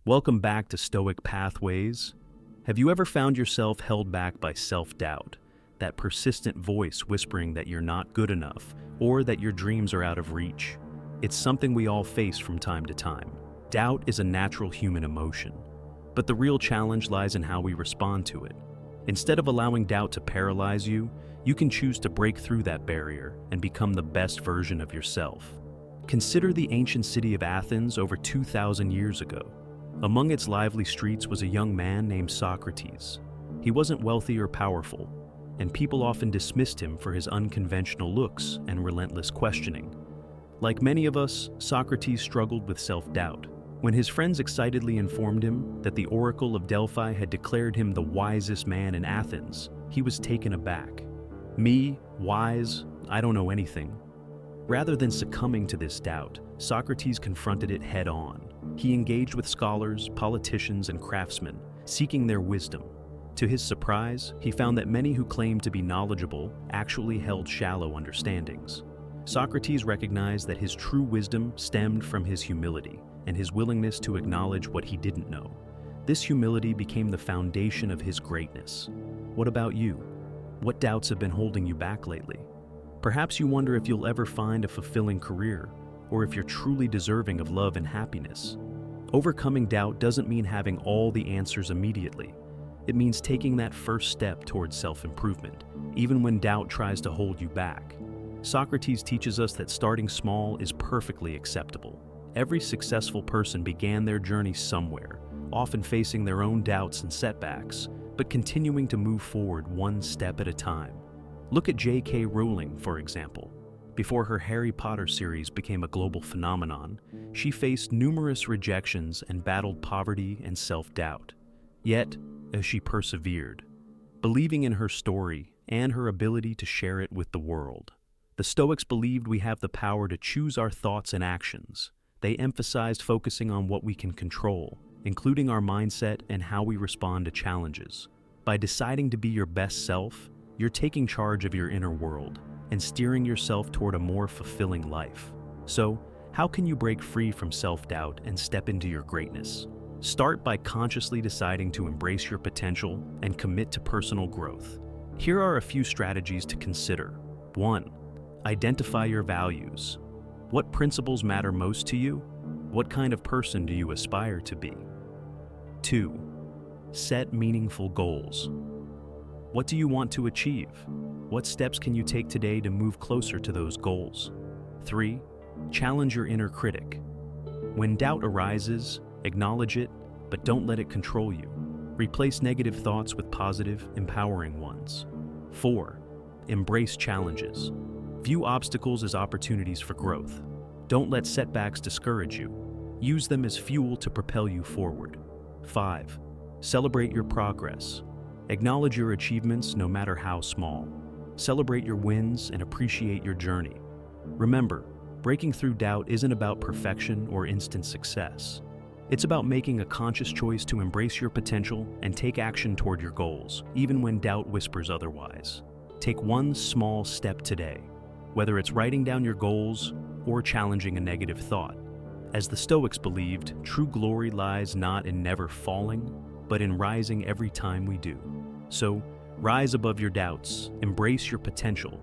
Welcome back to Stoic Pathways. Have you ever found yourself held back by self-doubt? That persistent voice whispering that you're not good enough or that your dreams are out of reach? It's something we all face from time to time. Doubt is a natural human emotion, but the real challenge lies in how we respond to it. Instead of allowing doubt to paralyze you, you can choose to break through that barrier and become the best version of yourself. Consider the ancient city of Athens over 2,000 years ago. Among its lively streets was a young man named Socrates. He wasn't wealthy or powerful, and people often dismissed him for his unconventional looks and relentless questioning. Like many of us, Socrates struggled with self-doubt. When his friends excitedly informed him that the Oracle of Delphi had declared him the wisest man in Athens, he was taken aback. Me, wise, I don't know anything. Rather than succumbing to this doubt, Socrates confronted it head-on. He engaged with scholars, politicians, and craftsmen, seeking their wisdom. To his surprise, he found that many who claimed to be knowledgeable actually held shallow understandings. Socrates recognized that his true wisdom stemmed from his humility and his willingness to acknowledge what he didn't know. This humility became the foundation of his greatness. What about you? What doubts have been holding you back lately? Perhaps you wonder if you'll ever find a fulfilling career, or if you're truly deserving of love and happiness. Overcoming doubt doesn't mean having all the answers immediately. It means taking that first step towards self-improvement, even when doubt tries to hold you back. Socrates teaches us that starting small is perfectly acceptable. Every successful person began their journey somewhere, often facing their own doubts and setbacks, but continuing to move forward one step at a time. Look at J.K. Rowling, for example. Before her Harry Potter series became a global phenomenon, she faced numerous rejections and battled poverty and self-doubt. Yet, as she persevered, believing in her story and her ability to share it with the world. The Stoics believed we have the power to choose our thoughts and actions. They emphasized focusing on what we can control, including our mindset and how we respond to challenges. By deciding to be your best self, you're taking charge of your inner world and steering yourself toward a more fulfilling life. So, how can you break free from self-doubt and step into your greatness? Start by consciously deciding to embrace your potential and commit to personal growth. Here are a few strategies to consider. 1. Identify your values. What principles matter most to you? What kind of person do you aspire to be? 2. Set meaningful goals. What do you want to achieve? What steps can you take today to move closer to those goals? 3. Challenge your inner critic. When doubt arises, acknowledge it, but don't let it control you. Replace negative thoughts with positive, empowering ones. 4. Embrace challenges. View obstacles as opportunities for growth. Don't let setbacks discourage you. Use them as fuel to propel you forward. 5. Celebrate your progress. Acknowledge your achievements no matter how small. Celebrate your wins and appreciate your journey. Remember, breaking through doubt isn't about perfection or instant success. It's about making a conscious choice to embrace your potential and take action toward your goals, even when doubt whispers otherwise. Take one small step today, whether it's writing down your goals or challenging a negative thought. As the Stoics believed, true glory lies not in never falling, but in rising every time we do. So, rise above your doubts, embrace your potential,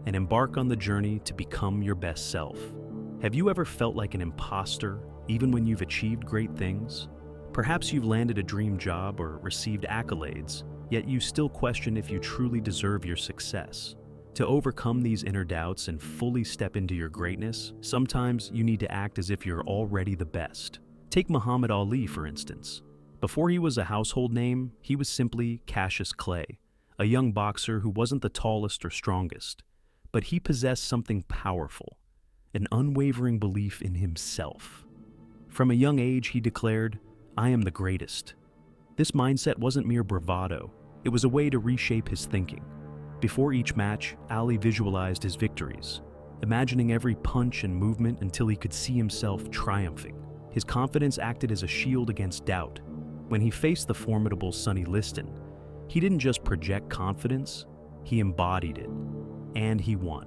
and embark on the journey to become your best self. Have you ever felt like an imposter, even when you've achieved great things? Perhaps you've landed a dream job or received accolades, yet you still question if you truly deserve your success. To overcome these inner doubts and fully step into your greatness, sometimes you need to act as if you're already the best. Take Muhammad Ali, for instance. Before he was a household name, he was simply Cassius Clay, a young boxer who wasn't the tallest or strongest, but he possessed something powerful, an unwavering belief in himself. From a young age, he declared, "I am the greatest." This mindset wasn't mere bravado, it was a way to reshape his thinking. Before each match, Ali visualized his victories, imagining every punch and movement until he could see himself triumphing. His confidence acted as a shield against doubt. When he faced the formidable Sonny Liston, he didn't just project confidence, he embodied it, and he won.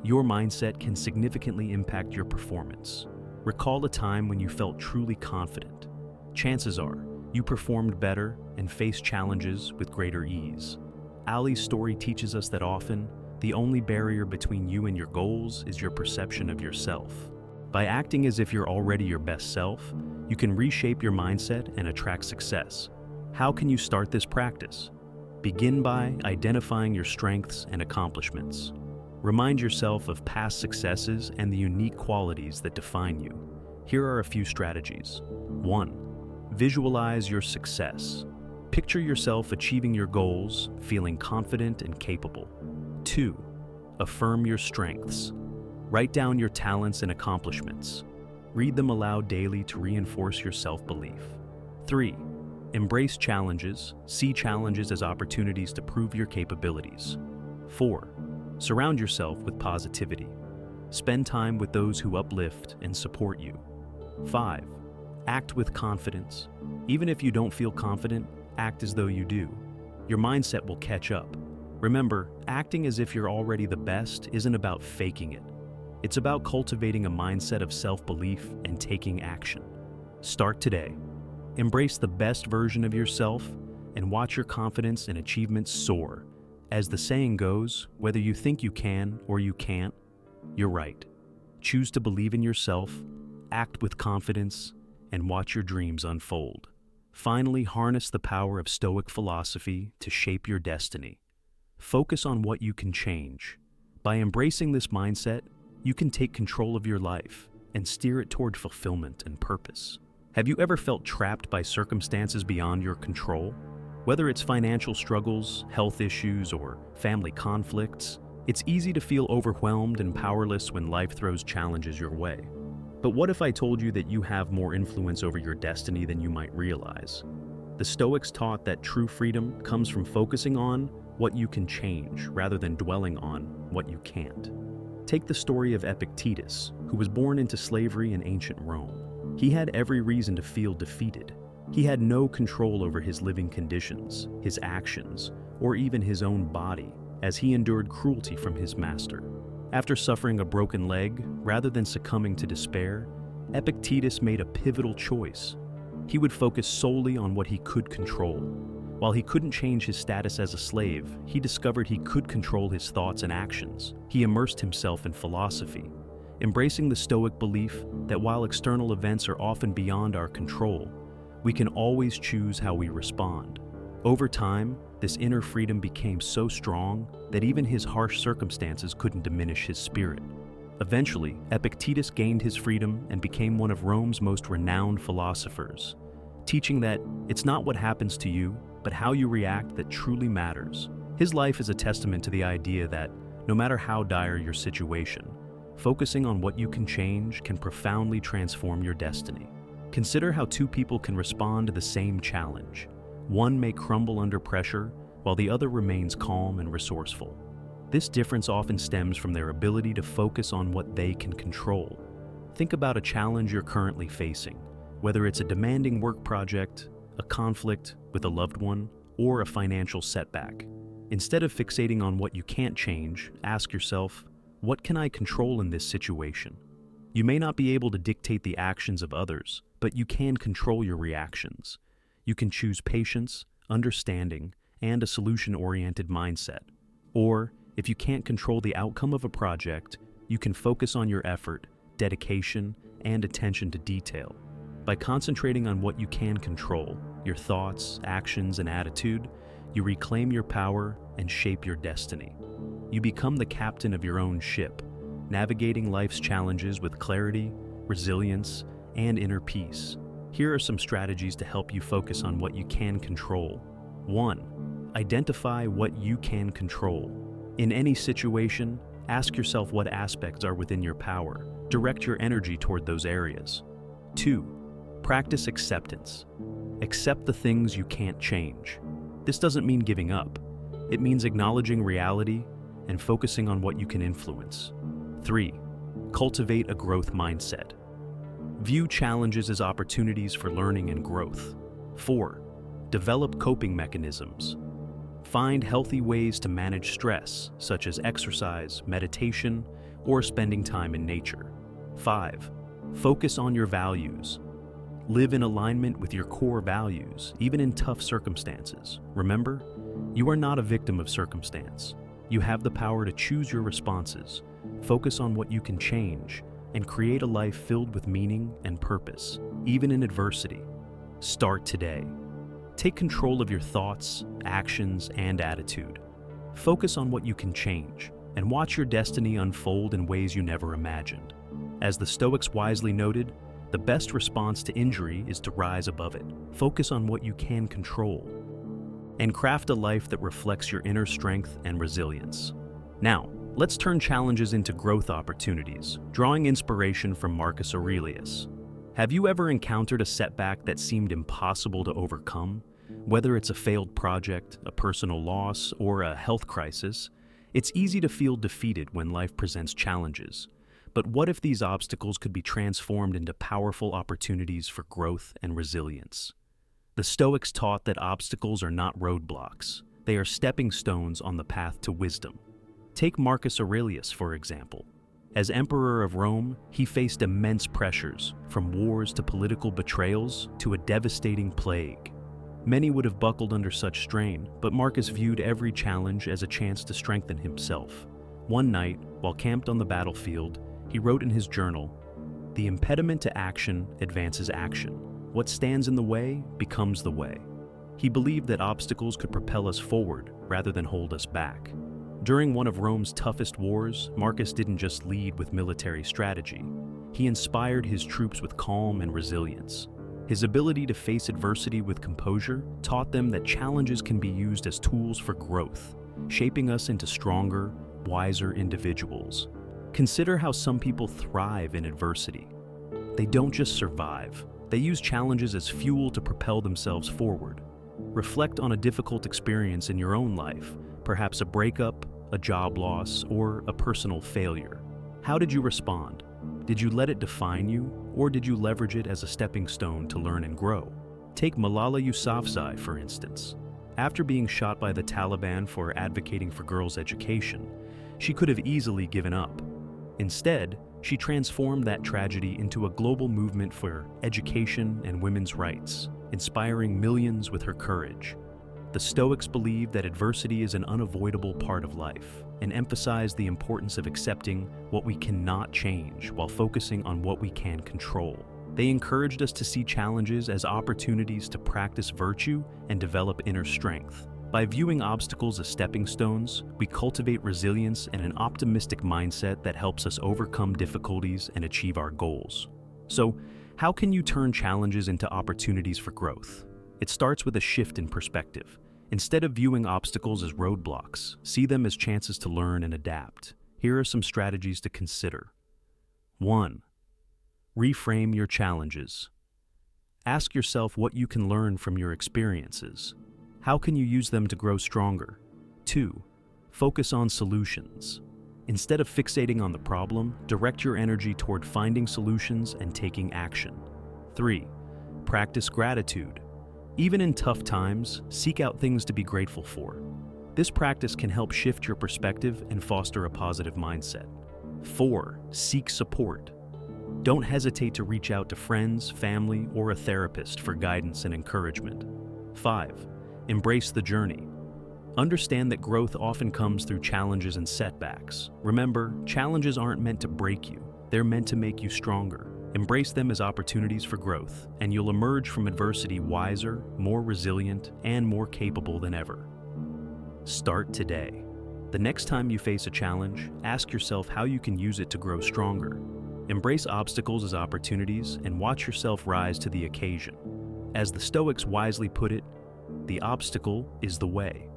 Your mindset can significantly impact your performance. Recall a time when you felt truly confident. Chances are, you performed better and faced challenges with greater ease. Ali's story teaches us that often, the only barrier between you and your goals is your perception of yourself. By acting as if you're already your best self, you can reshape your mindset and attract success. How can you start this practice? Begin by identifying your strengths and accomplishments. Remind yourself of past successes and the unique qualities that define you. Here are a few strategies. 1. Visualize your success. Picture yourself achieving your goals, feeling confident and capable. 2. Affirm your strengths. Write down your talents and accomplishments. Read them aloud daily to reinforce your self-belief. 3. Embrace challenges. See challenges as opportunities to prove your capabilities. 4. Surround yourself with positivity. Spend time with those who uplift and support you. 5. Act with confidence. Even if you don't feel confident, act as though you do. Your mindset will catch up. Remember, acting as if you're already the best isn't about faking it. It's about cultivating a mindset of self-belief and taking action. Start today. Embrace the best version of yourself and watch your confidence and achievements soar. As the saying goes, whether you think you can or you can't, you're right. Choose to believe in yourself, act with confidence, and watch your dreams unfold. Finally, harness the power of Stoic philosophy to shape your destiny. Focus on what you can change. By embracing this mindset, you can take control of your life and steer it toward fulfillment and purpose. Have you ever felt trapped by circumstances beyond your control? Whether it's financial struggles, health issues, or family conflicts, it's easy to feel overwhelmed and powerless when life throws challenges your way. But what if I told you that you have more influence over your destiny than you might realize? The Stoics taught that true freedom comes from focusing on what you can change rather than dwelling on what you can't. Take the story of Epictetus, who was born into slavery in ancient Rome. He had every reason to feel defeated. He had no control over his living conditions, his actions, or even his own body, as he endured cruelty from his master. After suffering a broken leg, rather than succumbing to despair, Epictetus made a pivotal choice. He would focus solely on what he could control. While he couldn't change his status as a slave, he discovered he could control his thoughts and actions. He immersed himself in philosophy, embracing the Stoic belief that while external events are often beyond our control, we can always choose how we respond. Over time, this inner freedom became so strong that even his harsh circumstances couldn't diminish his spirit. Eventually, Epictetus gained his freedom and became one of Rome's most renowned philosophers, teaching that it's not what happens to you, but how you react that truly matters. His life is a testament to the idea that, no matter how dire your situation, focusing on what you can change can profoundly transform your destiny. Consider how two people can respond to the same challenge. One may crumble under pressure, while the other remains calm and resourceful. This difference often stems from their ability to focus on what they can control. Think about a challenge you're currently facing, whether it's a demanding work project, a conflict with a loved one, or a financial setback. Instead of fixating on what you can't change, ask yourself, what can I control in this situation? You may not be able to dictate the actions of others, but you can control your reactions. You can choose patience, understanding, and a solution-oriented mindset. Or, if you can't control the outcome of a project, you can focus on your effort, dedication, and attention to detail. By concentrating on what you can control, your thoughts, actions, and attitude, you reclaim your power and shape your destiny. You become the captain of your own ship, navigating life's challenges with clarity, resilience, and inner peace. Here are some strategies to help you focus on what you can control. 1. Identify what you can control. In any situation, ask yourself what aspects are within your power. Direct your energy toward those areas. 2. Practice acceptance. Accept the things you can't change. This doesn't mean giving up. It means acknowledging reality and focusing on what you can influence. 3. Cultivate a growth mindset. View challenges as opportunities for learning and growth. 4. Develop coping mechanisms. Find healthy ways to manage stress, such as exercise, meditation, or spending time in nature. 5. Focus on your values. Live in alignment with your core values, even in tough circumstances. Remember, you are not a victim of circumstance. You have the power to choose your responses, focus on what you can change, and create a life filled with meaning and purpose, even in adversity. Start today. Take control of your thoughts, actions, and attitude. Focus on what you can change, and watch your destiny unfold in ways you never imagined. As the Stoics wisely noted, the best response to injury is to rise above it. Focus on what you can control, and craft a life that reflects your inner strength and resilience. Now, let's turn challenges into growth opportunities, drawing inspiration from Marcus Aurelius. Have you ever encountered a setback that seemed impossible to overcome? Whether it's a failed project, a personal loss, or a health crisis, it's easy to feel defeated when life presents challenges. But what if these obstacles could be transformed into powerful opportunities for growth and resilience? The Stoics taught that obstacles are not roadblocks. They are stepping stones on the path to wisdom. Take Marcus Aurelius, for example. As emperor of Rome, he faced immense pressures, from wars to political betrayals to a devastating plague. Many would have buckled under such strain, but Marcus viewed every challenge as a chance to strengthen himself. One night, while camped on the battlefield, he wrote in his journal, "The impediment to action advances action. What stands in the way becomes the way." He believed that obstacles could propel us forward rather than hold us back. During one of Rome's toughest wars, Marcus didn't just lead with military strategy. He inspired his troops with calm and resilience. His ability to face adversity with composure taught them that challenges can be used as tools for growth, shaping us into stronger, wiser individuals. Consider how some people thrive in adversity. They don't just survive. They use challenges as fuel to propel themselves forward. Reflect on a difficult experience in your own life, perhaps a breakup, a job loss, or a personal failure. How did you respond? Did you let it define you, or did you leverage it as a stepping stone to learn and grow? Take Malala Yousafzai, for instance. After being shot by the Taliban for advocating for girls' education, she could have easily given up. Instead, she transformed that tragedy into a global movement for education and women's rights, inspiring millions with her courage. The Stoics believed that adversity is an unavoidable part of life and emphasized the importance of accepting what we cannot change while focusing on what we can control. They encouraged us to see challenges as opportunities to practice virtue and develop inner strength. By viewing obstacles as stepping stones, we cultivate resilience and an optimistic mindset that helps us overcome difficulties and achieve our goals. So, how can you turn challenges into opportunities for growth? It starts with a shift in perspective. Instead of viewing obstacles as roadblocks, see them as chances to learn and adapt. Here are some strategies to consider. 1. Reframe your challenges. Ask yourself what you can learn from your experiences. How can you use them to grow stronger? 2. Focus on solutions. Instead of fixating on the problem, direct your energy toward finding solutions and taking action. 3. Practice gratitude. Even in tough times, seek out things to be grateful for. This practice can help shift your perspective and foster a positive mindset. 4. Seek support. Don't hesitate to reach out to friends, family, or a therapist for guidance and encouragement. 5. Embrace the journey. Understand that growth often comes through challenges and setbacks. Remember, challenges aren't meant to break you, they're meant to make you stronger. Embrace them as opportunities for growth, and you'll emerge from adversity wiser, more resilient, and more capable than ever. Start today. The next time you face a challenge, ask yourself how you can use it to grow stronger. Embrace obstacles as opportunities and watch yourself rise to the occasion. As the Stoics wisely put it, the obstacle is the way.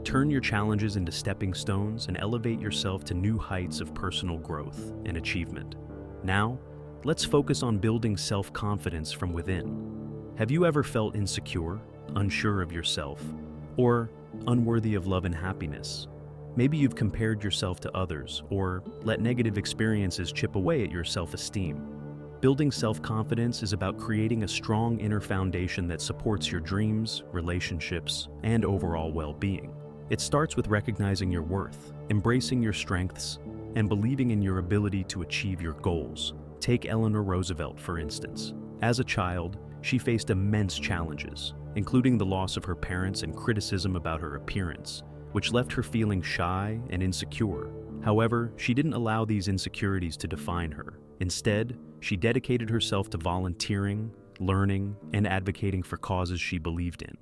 Turn your challenges into stepping stones and elevate yourself to new heights of personal growth and achievement. Now, let's focus on building self-confidence from within. Have you ever felt insecure, unsure of yourself, or unworthy of love and happiness? Maybe you've compared yourself to others or let negative experiences chip away at your self-esteem. Building self-confidence is about creating a strong inner foundation that supports your dreams, relationships, and overall well-being. It starts with recognizing your worth, embracing your strengths, and believing in your ability to achieve your goals. Take Eleanor Roosevelt, for instance. As a child, she faced immense challenges, including the loss of her parents and criticism about her appearance, which left her feeling shy and insecure. However, she didn't allow these insecurities to define her. Instead, she dedicated herself to volunteering, learning, and advocating for causes she believed in.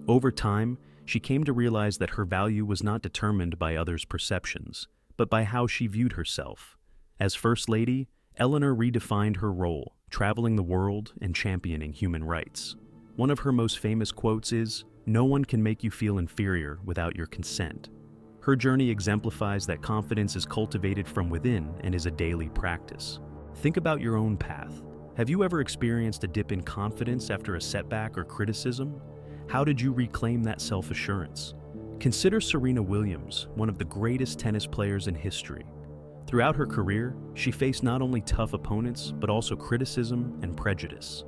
Over time, she came to realize that her value was not determined by others' perceptions, but by how she viewed herself. As First Lady, Eleanor redefined her role, traveling the world and championing human rights. One of her most famous quotes is, "No one can make you feel inferior without your consent." Her journey exemplifies that confidence is cultivated from within and is a daily practice. Think about your own path. Have you ever experienced a dip in confidence after a setback or criticism? How did you reclaim that self-assurance? Consider Serena Williams, one of the greatest tennis players in history. Throughout her career, she faced not only tough opponents, but also criticism and prejudice.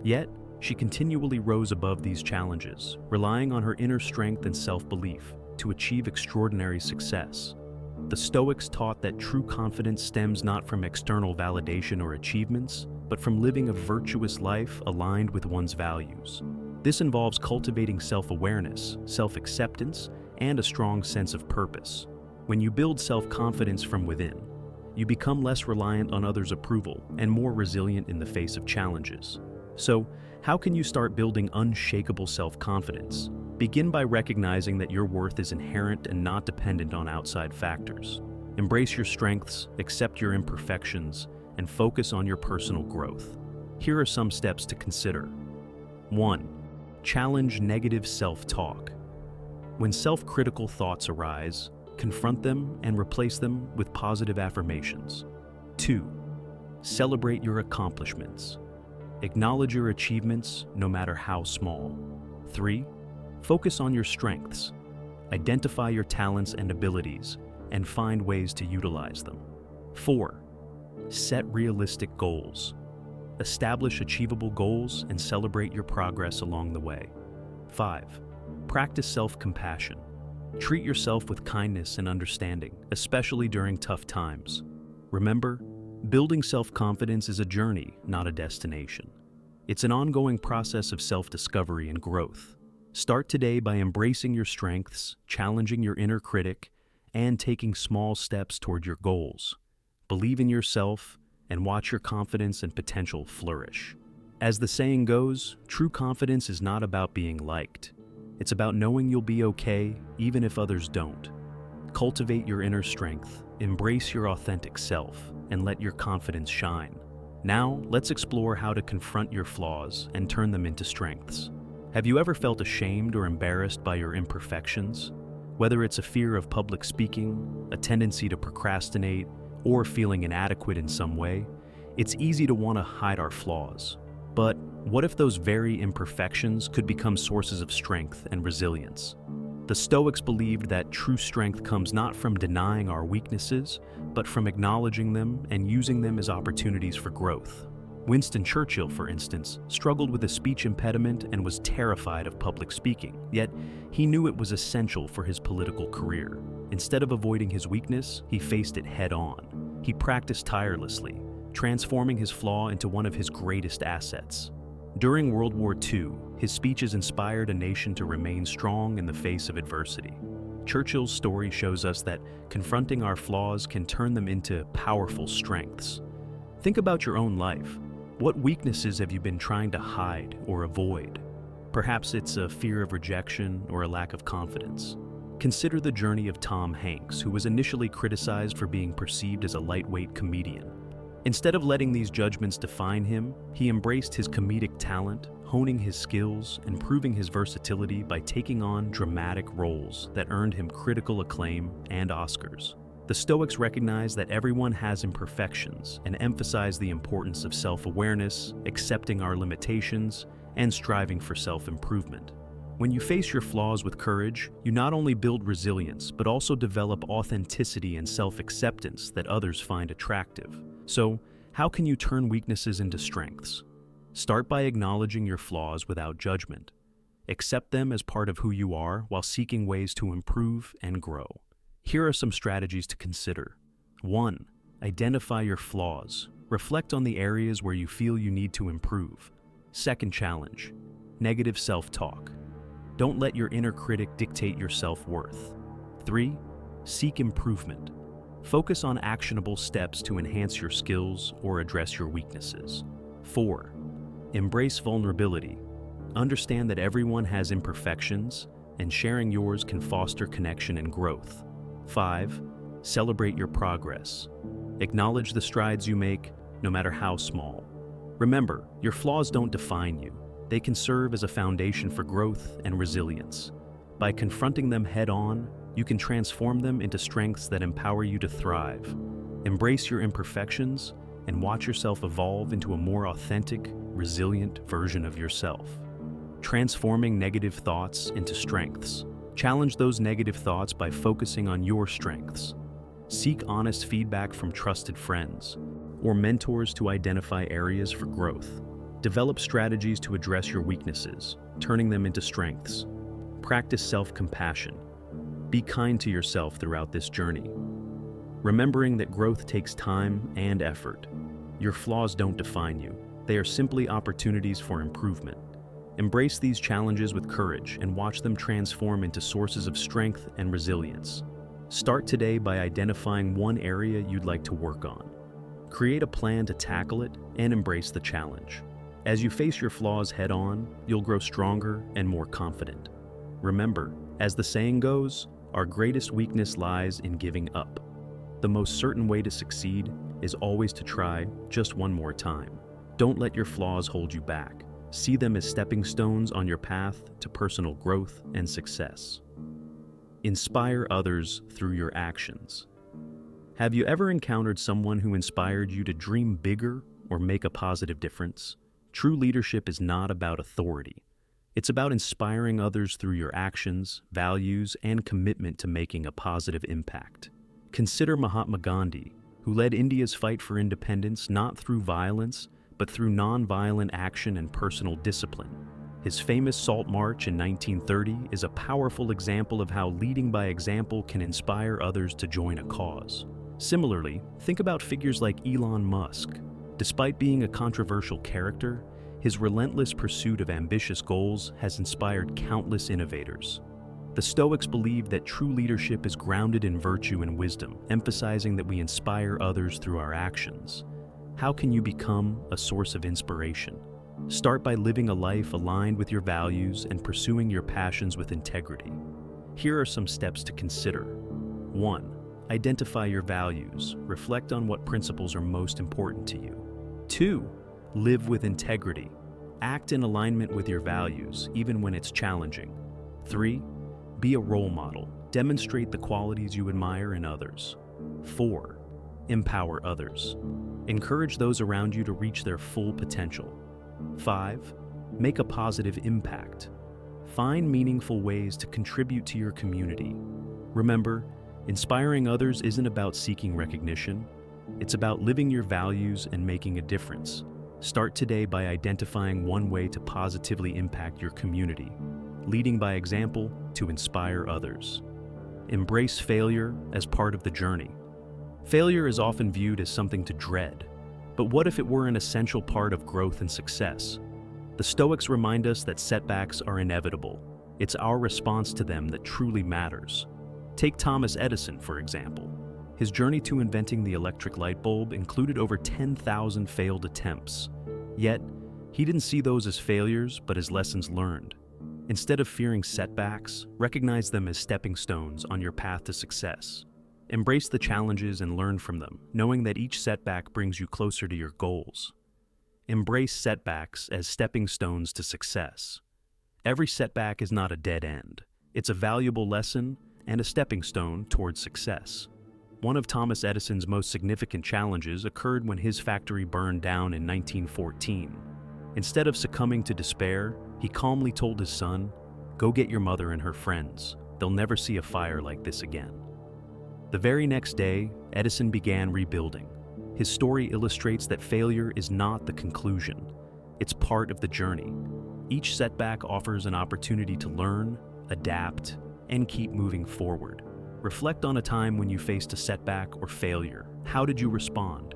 Yet, she continually rose above these challenges, relying on her inner strength and self-belief to achieve extraordinary success. The Stoics taught that true confidence stems not from external validation or achievements, but from living a virtuous life aligned with one's values. This involves cultivating self-awareness, self-acceptance, and a strong sense of purpose. When you build self-confidence from within, you become less reliant on others' approval and more resilient in the face of challenges. So, how can you start building unshakable self-confidence? Begin by recognizing that your worth is inherent and not dependent on outside factors. Embrace your strengths, accept your imperfections, and focus on your personal growth. Here are some steps to consider. 1. Challenge negative self-talk. When self-critical thoughts arise, confront them and replace them with positive affirmations. 2. Celebrate your accomplishments. Acknowledge your achievements, no matter how small. 3. Focus on your strengths. Identify your talents and abilities, and find ways to utilize them. 4. Set realistic goals. Establish achievable goals and celebrate your progress along the way. 5. Practice self-compassion. Treat yourself with kindness and understanding, especially during tough times. Remember, building self-confidence is a journey, not a destination. It's an ongoing process of self-discovery and growth. Start today by embracing your strengths, challenging your inner critic, and taking small steps toward your goals. Believe in yourself and watch your confidence and potential flourish. As the saying goes, true confidence is not about being liked. It's about knowing you'll be okay even if others don't. Cultivate your inner strength, embrace your authentic self, and let your confidence shine. Now, let's explore how to confront your flaws and turn them into strengths. Have you ever felt ashamed or embarrassed by your imperfections? Whether it's a fear of public speaking, a tendency to procrastinate, or feeling inadequate in some way, it's easy to want to hide our flaws. But what if those very imperfections could become sources of strength and resilience? The Stoics believed that true strength comes not from denying our weaknesses, but from acknowledging them and using them as opportunities for growth. Winston Churchill, for instance, struggled with a speech impediment and was terrified of public speaking, yet he knew it was essential for his political career. Instead of avoiding his weakness, he faced it head-on. He practiced tirelessly, transforming his flaw into one of his greatest assets. During World War II, his speeches inspired a nation to remain strong in the face of adversity. Churchill's story shows us that confronting our flaws can turn them into powerful strengths. Think about your own life. What weaknesses have you been trying to hide or avoid? Perhaps it's a fear of rejection or a lack of confidence. Consider the journey of Tom Hanks, who was initially criticized for being perceived as a lightweight comedian. Instead of letting these judgments define him, he embraced his comedic talent, honing his skills and proving his versatility by taking on dramatic roles that earned him critical acclaim and Oscars. The Stoics recognize that everyone has imperfections and emphasize the importance of self-awareness, accepting our limitations, and striving for self-improvement. When you face your flaws with courage, you not only build resilience, but also develop authenticity and self-acceptance that others find attractive. So, how can you turn weaknesses into strengths? Start by acknowledging your flaws without judgment. Accept them as part of who you are while seeking ways to improve and grow. Here are some strategies to consider. 1. Identify your flaws. Reflect on the areas where you feel you need to improve. Second challenge, negative self-talk. Don't let your inner critic dictate your self-worth. 3. Seek improvement. Focus on actionable steps to enhance your skills or address your weaknesses. 4. Embrace vulnerability. Understand that everyone has imperfections, and sharing yours can foster connection and growth. 5. Celebrate your progress. Acknowledge the strides you make, no matter how small. Remember, your flaws don't define you. They can serve as a foundation for growth and resilience. By confronting them head-on, you can transform them into strengths that empower you to thrive. Embrace your imperfections and watch yourself evolve into a more authentic, resilient version of yourself. Transforming negative thoughts into strengths. Challenge those negative thoughts by focusing on your strengths. Seek honest feedback from trusted friends or mentors to identify areas for growth. Develop strategies to address your weaknesses, turning them into strengths. Practice self-compassion. Be kind to yourself throughout this journey, remembering that growth takes time and effort. Your flaws don't define you. They are simply opportunities for improvement. Embrace these challenges with courage and watch them transform into sources of strength and resilience. Start today by identifying one area you'd like to work on. Create a plan to tackle it and embrace the challenge. As you face your flaws head-on, you'll grow stronger and more confident. Remember, as the saying goes, our greatest weakness lies in giving up. The most certain way to succeed is always to try just one more time. Don't let your flaws hold you back. See them as stepping stones on your path to personal growth and success. Inspire others through your actions. Have you ever encountered someone who inspired you to dream bigger or make a positive difference? True leadership is not about authority. It's about inspiring others through your actions, values, and commitment to making a positive impact. Consider Mahatma Gandhi, who led India's fight for independence not through violence, but through non-violent action and personal discipline. His famous Salt March in 1930 is a powerful example of how leading by example can inspire others to join a cause. Similarly, think about figures like Elon Musk. Despite being a controversial character, his relentless pursuit of ambitious goals has inspired countless innovators. The Stoics believed that true leadership is grounded in virtue and wisdom, emphasizing that we inspire others through our actions. How can you become a source of inspiration? Start by living a life aligned with your values and pursuing your passions with integrity. Here are some steps to consider. 1. Identify your values. Reflect on what principles are most important to you. 2. Live with integrity. Act in alignment with your values, even when it's challenging. 3. Be a role model. Demonstrate the qualities you admire in others. 4. Empower others. Encourage those around you to reach their full potential. 5. Make a positive impact. Find meaningful ways to contribute to your community. Remember, inspiring others isn't about seeking recognition. It's about living your values and making a difference. Start today by identifying one way to positively impact your community, leading by example to inspire others. Embrace failure as part of the journey. Failure is often viewed as something to dread, but what if it were an essential part of growth and success? The Stoics remind us that setbacks are inevitable. It's our response to them that truly matters. Take Thomas Edison, for example. His journey to inventing the electric light bulb included over 10,000 failed attempts. Yet, he didn't see those as failures, but as lessons learned. Instead of fearing setbacks, recognize them as stepping stones on your path to success. Embrace the challenges and learn from them, knowing that each setback brings you closer to your goals. Embrace setbacks as stepping stones to success. Every setback is not a dead end. It's a valuable lesson and a stepping stone towards success. One of Thomas Edison's most significant challenges occurred when his factory burned down in 1914. Instead of succumbing to despair, he calmly told his son, "Go get your mother and her friends. They'll never see a fire like this again." The very next day, Edison began rebuilding. His story illustrates that failure is not the conclusion. It's part of the journey. Each setback offers an opportunity to learn, adapt, and keep moving forward. Reflect on a time when you faced a setback or failure. How did you respond?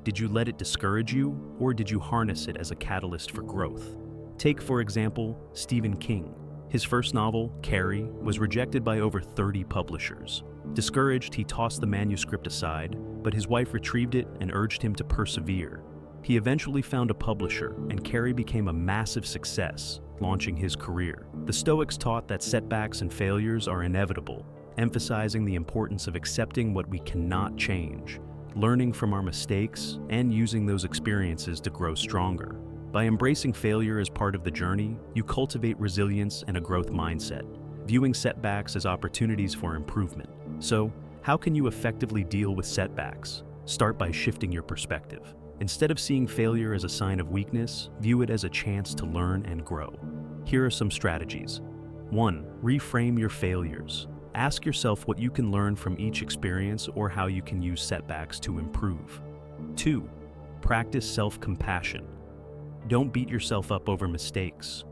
Did you let it discourage you, or did you harness it as a catalyst for growth? Take, for example, Stephen King. His first novel, Carrie, was rejected by over 30 publishers. Discouraged, he tossed the manuscript aside, but his wife retrieved it and urged him to persevere. He eventually found a publisher, and Carrie became a massive success, launching his career. The Stoics taught that setbacks and failures are inevitable, emphasizing the importance of accepting what we cannot change, learning from our mistakes, and using those experiences to grow stronger. By embracing failure as part of the journey, you cultivate resilience and a growth mindset, viewing setbacks as opportunities for improvement. So, how can you effectively deal with setbacks? Start by shifting your perspective. Instead of seeing failure as a sign of weakness, view it as a chance to learn and grow. Here are some strategies. 1. Reframe your failures. Ask yourself what you can learn from each experience or how you can use setbacks to improve. 2. Practice self-compassion. Don't beat yourself up over mistakes.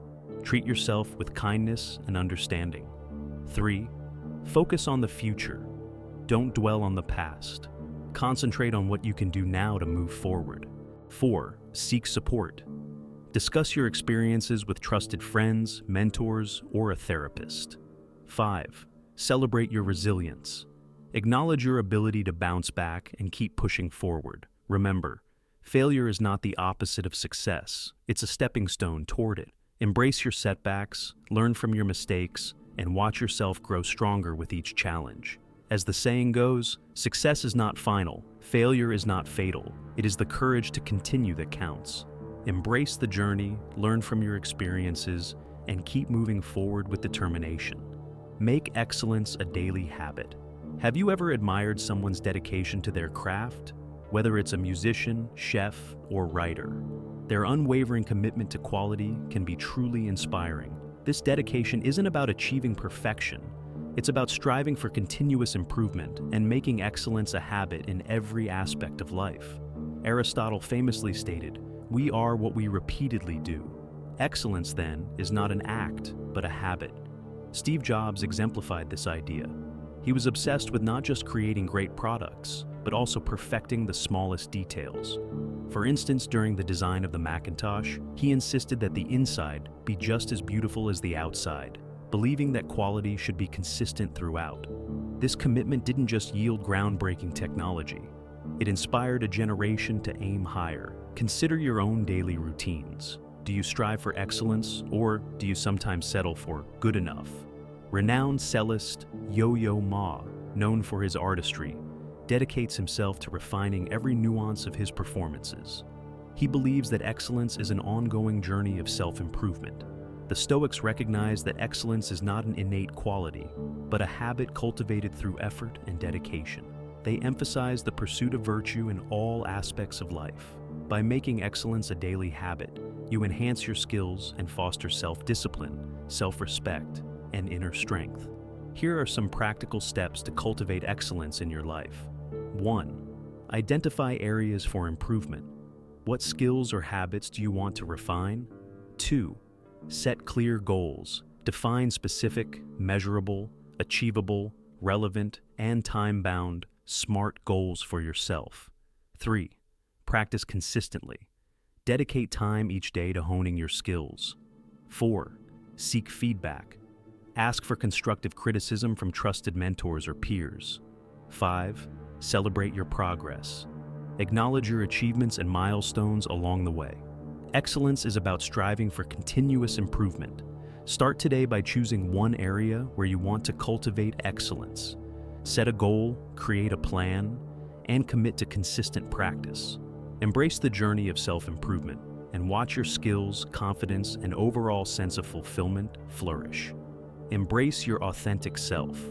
Treat yourself with kindness and understanding. 3. Focus on the future. Don't dwell on the past. Concentrate on what you can do now to move forward. 4. Seek support. Discuss your experiences with trusted friends, mentors, or a therapist. 5. Celebrate your resilience. Acknowledge your ability to bounce back and keep pushing forward. Remember, failure is not the opposite of success. It's a stepping stone toward it. Embrace your setbacks, learn from your mistakes, and watch yourself grow stronger with each challenge. As the saying goes, success is not final, failure is not fatal. It is the courage to continue that counts. Embrace the journey, learn from your experiences, and keep moving forward with determination. Make excellence a daily habit. Have you ever admired someone's dedication to their craft? Whether it's a musician, chef, or writer, their unwavering commitment to quality can be truly inspiring. This dedication isn't about achieving perfection. It's about striving for continuous improvement and making excellence a habit in every aspect of life. Aristotle famously stated, "We are what we repeatedly do." Excellence, then, is not an act, but a habit. Steve Jobs exemplified this idea. He was obsessed with not just creating great products, but also perfecting the smallest details. For instance, during the design of the Macintosh, he insisted that the inside be just as beautiful as the outside, believing that quality should be consistent throughout. This commitment didn't just yield groundbreaking technology. It inspired a generation to aim higher. Consider your own daily routines. Do you strive for excellence, or do you sometimes settle for good enough? Renowned cellist Yo-Yo Ma, known for his artistry, dedicates himself to refining every nuance of his performances. He believes that excellence is an ongoing journey of self-improvement. The Stoics recognize that excellence is not an innate quality, but a habit cultivated through effort and dedication. They emphasize the pursuit of virtue in all aspects of life. By making excellence a daily habit, you enhance your skills and foster self-discipline, self-respect, and inner strength. Here are some practical steps to cultivate excellence in your life. 1. Identify areas for improvement. What skills or habits do you want to refine? 2. Set clear goals. Define specific, measurable, achievable, relevant, and time-bound, SMART goals for yourself. 3. Practice consistently. Dedicate time each day to honing your skills. 4. Seek feedback. Ask for constructive criticism from trusted mentors or peers. 5. Celebrate your progress. Acknowledge your achievements and milestones along the way. Excellence is about striving for continuous improvement. Start today by choosing one area where you want to cultivate excellence. Set a goal, create a plan, and commit to consistent practice. Embrace the journey of self-improvement and watch your skills, confidence, and overall sense of fulfillment flourish. Embrace your authentic self.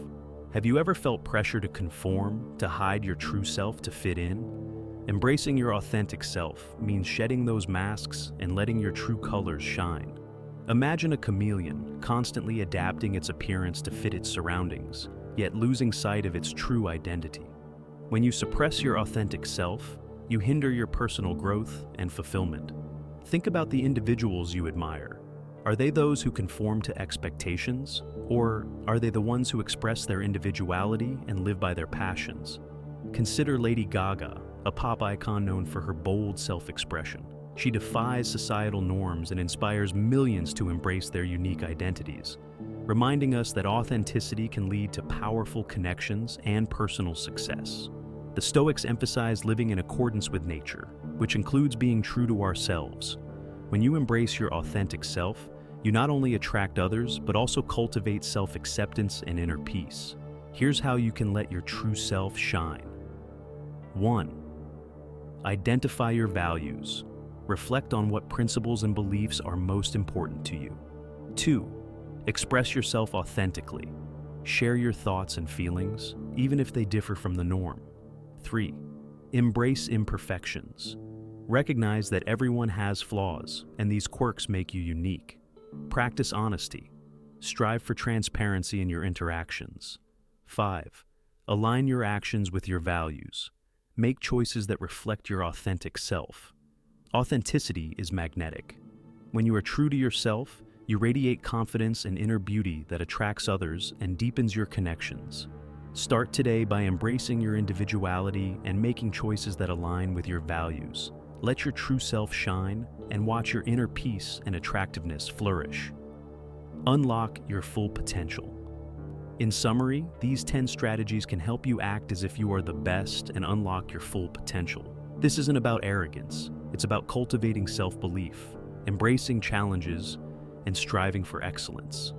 Have you ever felt pressure to conform, to hide your true self to fit in? Embracing your authentic self means shedding those masks and letting your true colors shine. Imagine a chameleon constantly adapting its appearance to fit its surroundings, yet losing sight of its true identity. When you suppress your authentic self, you hinder your personal growth and fulfillment. Think about the individuals you admire. Are they those who conform to expectations, or are they the ones who express their individuality and live by their passions? Consider Lady Gaga, a pop icon known for her bold self-expression. She defies societal norms and inspires millions to embrace their unique identities, reminding us that authenticity can lead to powerful connections and personal success. The Stoics emphasize living in accordance with nature, which includes being true to ourselves. When you embrace your authentic self, you not only attract others, but also cultivate self-acceptance and inner peace. Here's how you can let your true self shine. 1. Identify your values. Reflect on what principles and beliefs are most important to you. 2. Express yourself authentically. Share your thoughts and feelings, even if they differ from the norm. 3. Embrace imperfections. Recognize that everyone has flaws, and these quirks make you unique. Practice honesty. Strive for transparency in your interactions. 5. Align your actions with your values. Make choices that reflect your authentic self. Authenticity is magnetic. When you are true to yourself, you radiate confidence and inner beauty that attracts others and deepens your connections. Start today by embracing your individuality and making choices that align with your values. Let your true self shine and watch your inner peace and attractiveness flourish. Unlock your full potential. In summary, these 10 strategies can help you act as if you are the best and unlock your full potential. This isn't about arrogance. It's about cultivating self-belief, embracing challenges, and striving for excellence.